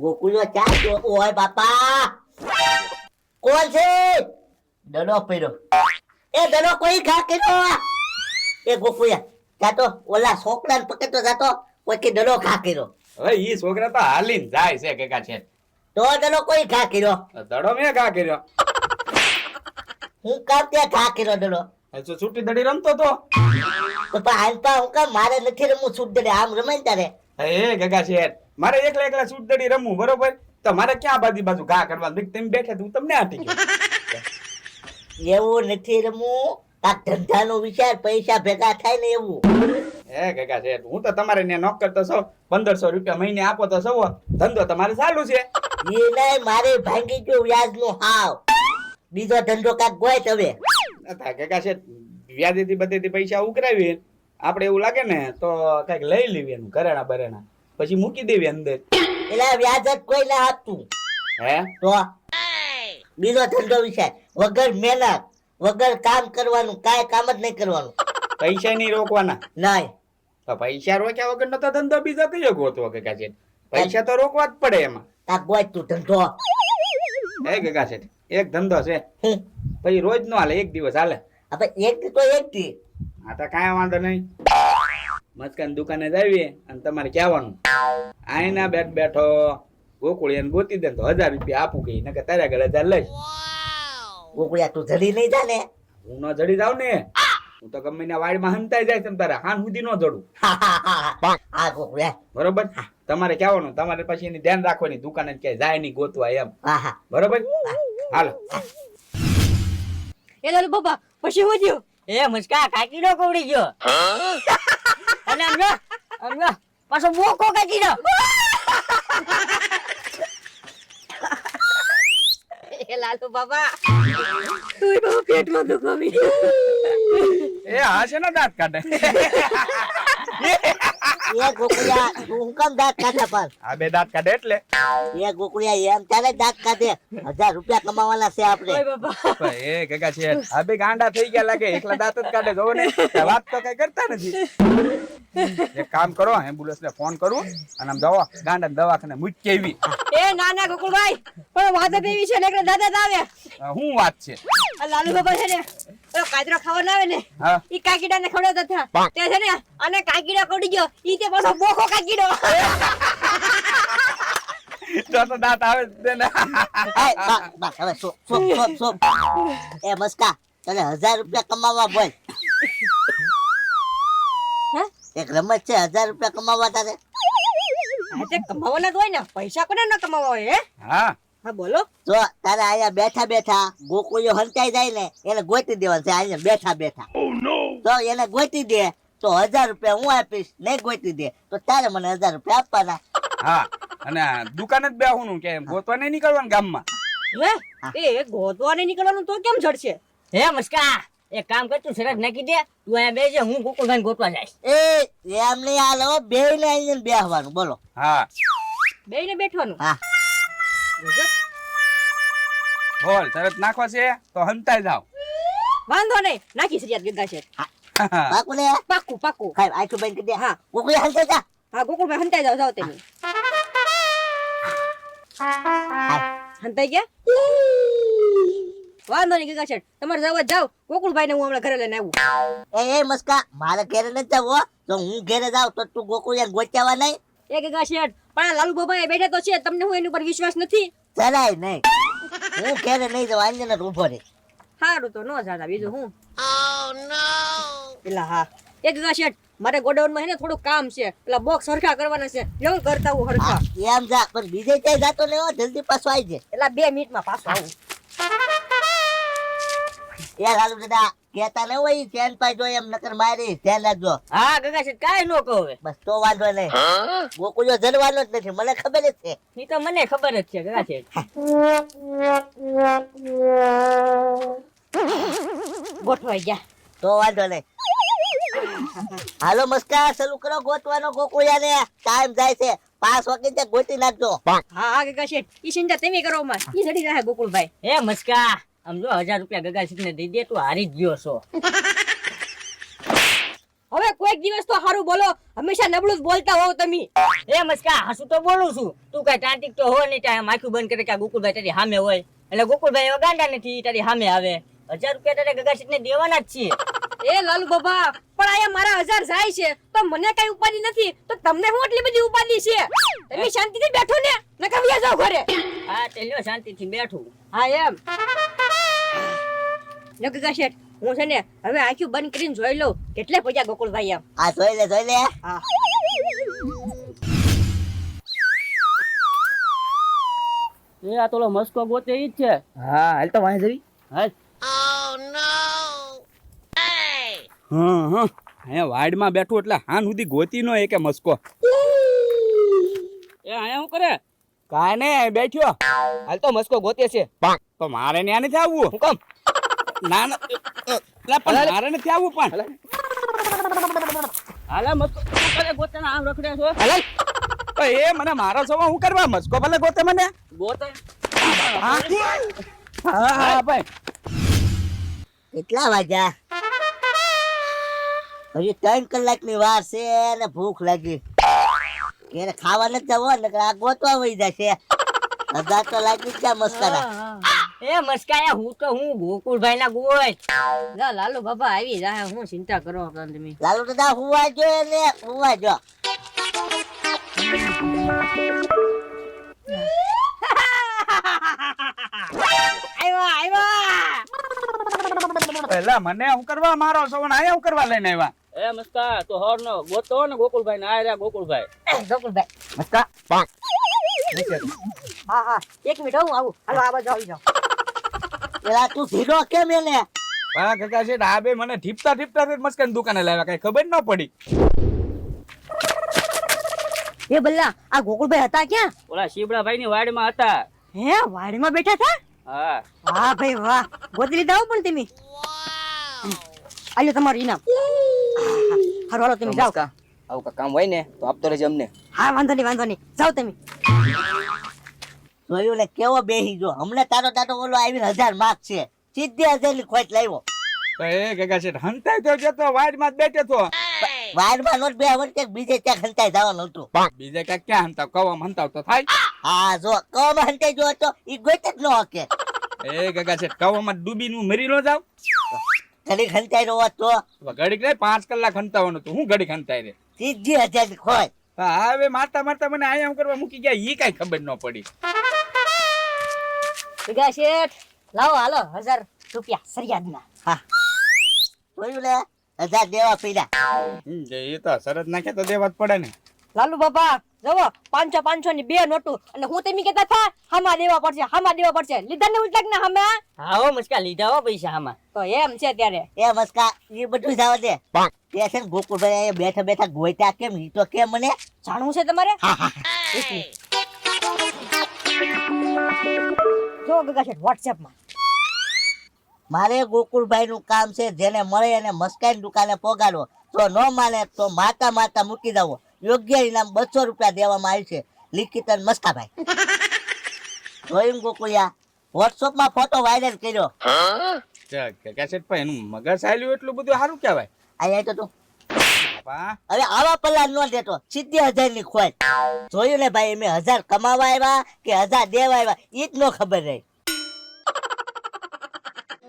ગોકુળિયો ક્યાં ગયો? ઓય બાપા, કોણ છે? દડો પડ્યો. એ દડો કોઈ ઘા કર્યો? એ ગોકુળિયા જાતો ઓલા છોકરાને પકડતો જાતો, કોઈ કે દડો ઘા કર્યો. હવે ઈ છોકરા તો હાલીને જાય છે કેકા છે. તો દડો કોઈ ઘા કર્યો? દડો મેં ઘા કર્યો. હું કામ ત્યાં ઘા કર્યો દડો? તો છૂટી દડી રમતો તો. તો પણ હાલતા હું કામ મારે નથી રમવું છૂટ દડે, આમ રમાય ને તારે. એ ગગા શેઠ, મારે એકલા એકલા છૂટ દડી રમવું બરોબર, તો મારે ક્યાં બાજુ ઘા કરવાનું? તમે બેઠા તું તમને આટી ગયો. એવું નથી રમવું, આ ધંધાનો વિચાર, પૈસા ભેગા થાય ને એવું. હે ગગા શેઠ, હું તો તમારે ત્યાં નોકર તો છો, 1500 રૂપિયા મહિને આપો તો સવો, ધંધો તમારે ચાલુ છે. એ નહીં, મારે ભાંગી ગયું વ્યાજ નું હાવ. બીજો ધંધો કાક ગોય હવે. ગગા શેઠ, વ્યાજેથી બધેથી પૈસા ઉઘરાવી આપણે એવું લાગે ને તો કઈક લઈ લેવી એનું ઘરેણા બરેણા, પછી મૂકી દેવી અંદર. એટલે વ્યાજ જ કોઈ ના આપતું. હે તો બીજો ધંધો વિચાર, વગર મહેનત, વગર કામ કરવાનું, કાંઈ કામ જ નહીં કરવાનું. પૈસા નહીં રોકવાના. નહીં તો પૈસા રોક્યા વગર નો તો ધંધો બીજો કયો ગોતવો ગગા શેઠ? પૈસા તો રોકવા જ પડે એમાં. કાક ગોય તું ધંધો. હે ગગા શેઠ, એક ધંધો છે, પછી રોજ નો હાલે, એક દિવસ હાલે. હવે એક તો એક થી. હા તો કાંઈ વાંધો નહીં, મસ્કાન દુકાને જાવીએ અને તમારે કહેવાનું આઈના બેઠો ગોકુળિયાને ગોતી દે તો 1000 રૂપિયા આપું કે નકર તારા ઘરે 1000 લઈશ. ગોકુળિયા તું જડી નહીં જા ને. હું ન જડી જાવ ને, હું તો ગમે ના વાડમાં હંતાઈ જાય તમ તારે હાન સુધી ન જડું. હા ગોકુળિયા બરોબર, તમારે કહેવાનું, તમારે પછી એની ધ્યાન રાખવાની, દુકાને ક્યાંય જાય નહીં ગોતવા એમ. હા બરોબર, હાલો. એ લાલુ બાપા પછી હું થયું? એ મુસ્કા કાકીડો કવડી ગયો. અને આમ પાછો બોકો કાકીડો. એ લાલુ બાપા તું બહુ પેટમાં દુખાવી. એ હા છે ને દાંત કાઢે. એ ગોકુળિયા તું હું કામ દાંત કાઢે? પણ આ બે દાંત કાઢે એટલે એ ગોકુળિયા એમ ત્યારે દાંત કાઢે, 1000 રૂપિયા કમાવાના છે આપણે. ઓય બાપા એ ગગા છે, આ બે ગાંડા થઈ ગયા લાગે, એકલા દાંત જ કાઢે. જોવો ને વાત તો કઈ કરતા નથી. એક કામ કરો, એમ્બ્યુલન્સ ને ફોન કરું અને આમ જવા ગાંડા દવાખાને મૂકી આવી. એ નાના ગોકુળભાઈ પણ વાત જ એવી છે ને કે દાદા આવે. શું વાત છે? આ લાલુ બાપા છે ને ઓલો કાજરો ખાવા ના આવે ને, હા, ઈ કાકીડાને ખવડાવતા હતા. તે છે ને અને કાકીડા કવડી ગયો, ઈ તે પાછો બોકો કાકીડો. તો દાંત આવે જ ને. બસ હવે સોપ. એ મસ્કા તને 1000 રૂપિયા કમાવા બોલ. હે? એક રમત છે, 1000 રૂપિયા કમાવા તારે. આ તે કમાવાના જ હોય ને, પૈસા કોને ન કમાવા હોય? હે હા, હા બોલો. જો તારે અહીંયા બેઠા બેઠા ગોકુળિયો હંતાઈ જાય ને એને ગોતી દેવાનું છે. અહીંયા બેઠા બેઠા તો એને ગોતી દે તો 1000 રૂપિયા હું આપીશ, નહીં ગોતી દે તો તારે મને 1000 રૂપિયા આપવાના. હા, અને દુકાન જ બેહું કે ગોતવા નહીં નીકળવાનું ગામમાં. હે એ ગોતવા નહીં નીકળવાનું તો કેમ જડશે? હે મુસ્કા એક કામ કર, તું સરસ નાખી દે, તું અહીંયા બેસજે, હું ગોકુળભાઈ ગોતવા જઈશ. એ એમ નહીં હાલો, બેયને અહીંયા બેહવાનું. બોલો. હા બેયને બેઠવાનું. હા બોલ, તરત નાખવા છે તો હંતાઈ જાવ. વાંધો નહીં, નાખી સરિયાત ગગા છે. પાકું ને? પાક્કું પાક્કું. ખાઈ આખું બંધ કરી દે. હા ગોકુળિયા હંતાઈ જા. હા ગોકુળભાઈ હંતાઈ જાવ તમે. હંતાઈ ગયા? વાંધો નહીં ગગા શેઠ, તમારે જવા જાવ. ગોકુળભાઈ ને હું હમણાં ઘરે લઈને આવું. એ મસ્કા મારે ઘેરે નથી જવું હો. તો હું ઘેરે જાઉં તો તું ગોકુળિયા ગોત્યાવા નહીં. એ ગગા શેઠ પણ આ લાલુ બાબા બેઠા તો છે, તમને હું એની ઉપર વિશ્વાસ નથી. જરાય નહીં. હું ઘેરે નહીં જાઉં, અહીંયા જ ઉભો રહે. સારું તો નો જાતા, બીજું હું. પેલા હા એ ગગા શેઠ મારે ગોડાઉન માં હે ને થોડું કામ છે, પેલા બોક્સ હરખા કરવાના છે, એવું કરતા હું હરખા. એમ જા, પણ બીજે ક્યાંય જાતો નહીં હો. જલ્દી પાછો આવી જાય. એટલે 2 મિનિટમાં પાછો આવું. એ લાલુ દાદા કહેતા ન હોય ચેન પાઈ જો એમ નકર મારી ધ્યાન રાખજો. હા ગગા છે, કાંઈ નો કહો હવે. બસ તો વાંધો નહીં. ગોકુળિયો જરવાનો જ નથી, મને ખબર જ છે. ઈ તો મને ખબર જ છે ગગા છે. ગોઠવાઈ ગયા. તો વાંધો નહીં. હાલો મસ્કા ચાલુ કરો ગોતવાનો ગોકુળિયાને. ટાઈમ જાય છે, 5 વાગે ગોતી નાખજો. હા હા ગગા શેઠ ઈ ચિંતા તમે કરો માં, ઈ જડી રહે ગોકુળભાઈ. હે મુસ્કા આમ જો 1000 રૂપિયા ગગા છે ને દઈ દે, તું હારી જ ગયો છો. હવે કોઈક દિવસ તો સારું બોલો, હંમેશા નબળું જ બોલતા હોવ તમે. એ મસ્કા હાસુ તો બોલું છું, તું કઈ ટાંટીક તો હો નહીં, ત્યાં માખું બંધ કરે કે આ ગોકુળભાઈ તારી સામે હોય, એટલે ગોકુળભાઈ એવા ગાંડા નથી તારી સામે આવે. 1000 રૂપિયા તારે ગગાશેઠ ને દેવાના જ છીએ. એ લાલુ બાબા, પણ આયા મારા 1000 જાય છે તો મને કઈ ઉપાધિ નથી, તો તમને શું એટલી બધી ઉપાધિ છે? તમે શાંતિથી બેઠો ને, નકર વ્યા જાવ ઘરે. હા તે લ્યો શાંતિથી બેઠું. હા એમ નગગા શેઠ, હું છે ને હવે આંખી બંધ કરીને જોઈ લઉં કેટલે પૈસા ગોકુળભાઈ એમ. આ જોઈ લે હા એ આ તો મસ્કો ગોતે ઈ જ છે. હા હાલ તો વાંહે જવી. હાલ. હા અહીંયા વાડમાં બેઠું એટલે હાન સુધી ગોતી નો કે મસ્કો. એ આયા હું કરે? કાંઈ ને બેઠ્યો. હાલ તો મસ્કો ગોતે છે. તો મારે ન્યા નથી આવવું. હું કેમ? ના ના એટલે પણ મારે નથી આવવું પણ. હાલા મસ્કો તું કરે ગોતે ને આમ રખડ્યા છો? હાલ. તો એ મને મારો સવા હું કરવા મસ્કો ભલે ગોતે મને. ગોતે. હા હા ભાઈ. કેટલા વાગ્યા? હજી 3 કલાકની વાર છે ને ભૂખ લાગી. એને ખાવા નથી જવો ને આ ગોતવા વહી જશે. 1000 તો લાગી જ ગયા મસ્કાના. એ મસ્કાયા હું ગોકુળભાઈ ના ગોય. લા લાલુ બાબા આવી જાય, હું ચિંતા કરો તમે. લાલુ દાદા હુવા જો ને હુવા જો. પેલા મને હું કરવા મારો છો ને આયા હું કરવા લઈને આવ્યા. એ મસ્કા તો હોર નો ગોતો ને ગોકુળભાઈ ને આ રહ્યા ગોકુળભાઈ. ગોકુળભાઈ મસ્કા હા હા 1 મિનિટ હું આવું. હાલો આ બાજુ આવી જાઓ. પેલા તું ધીરો કેમ એને? હા કાકા છે આ બે મને ઠીપતા મસ્કાની દુકાને લાવ્યા, કઈ ખબર ન પડી. એ બલ્લા, આ ગોકુળભાઈ હતા ક્યાં? ઓલા શીબડાભાઈ ની વાડીમાં હતા. હે વાડીમાં બેઠા હતા? હા વાહ ભાઈ વાહ, ગોતી લીધા હો પણ તમે. આલ્યો તમારું ઇનામ. હારો હાલો તમે જાઓ. આવું કામ હોય ને તો આપતો રહેજે અમને. હા વાંધો નહીં જાઓ તમે. જોયું ને કેવો બેહી જો. હમણાં તારો ઓલો આવીને 1000 માર્ક છે. સીધી 1000 ની ખોટ લાવ્યો. તો એ કાકા છે હંતાઈ તો જતો વાડમાં જ બેઠો તો. વારમાં નોટ બે વખતે બીજે ત્યાં ખંતાઈ જવાનું હતું. બીજે કાંઈક ક્યાં હંતાવ કવામાં હંતાવ તો થાય. હા જો કવામાં ખંતાઈ જો તો ઈ ગોત જ ન હકે. એ કાકા છે કવામાં ડૂબીને મરી ન જાવ. ઘડી ખંતાઈ રહ્યો તો ઘડીક નહીં 5 કલાક હંતાવાનું હતું. હું ઘડીક હંતાઈ રે. સીધી 1000 ની ખોટ. હા હવે મારતા મને આયા કરવા મૂકી ગયા ઈ કઈ ખબર ન પડી. ભેગા શેઠ લાવો હાલો 1000 રૂપિયા સરિયાદના. હા જોયું ને 1000 દેવા પીડા. એ તો સરસ નાખ્યા તો દેવા જ પડે ને. લાલુ બાબા જવો 500 ની 2 નોટું, અને હું તમે કહેતા હતા હામાં દેવા પડશે. લીધા ને ઉલટાક ના હામાં. હા હો મસ્કા લીધા હો પૈસા આમાં. તો એમ છે ત્યારે. એ મસ્કા એ બધું જવા દે. તે છે ને ગોકુળભાઈ અહીંયા બેઠા ગોઈતા કેમ ઈ તો કેમ મને જાણવું છે તમારે? હા હા જો ગગા શેઠ WhatsApp માં. મારે ગોકુળભાઈ નું કામ છે, જેને મળે એને મસ્કાની દુકાને પોગાડો. તો ન માને તો માતા મૂકી દવો. યોગ્ય ઇનામ 200 રૂપિયા દેવામાં આવી છે. લિખિતન મસ્કાભાઈ. જોયું ગોકુળિયા, WhatsApp માં ફોટો વાયરલ કર્યો. કાકા છે પણ એનું મગજ ચાલ્યું એટલું બધું સારું કહેવાય. અહીંયા તો તું બા હવે આવા પલ્લા ન દેતો. સીધી 1000 ની ખોટ. જોયું ને ભાઈ, મેં 1000 કમાવા આવ્યા કે 1000 દેવા આવ્યા ઈ જ ન ખબર રહી.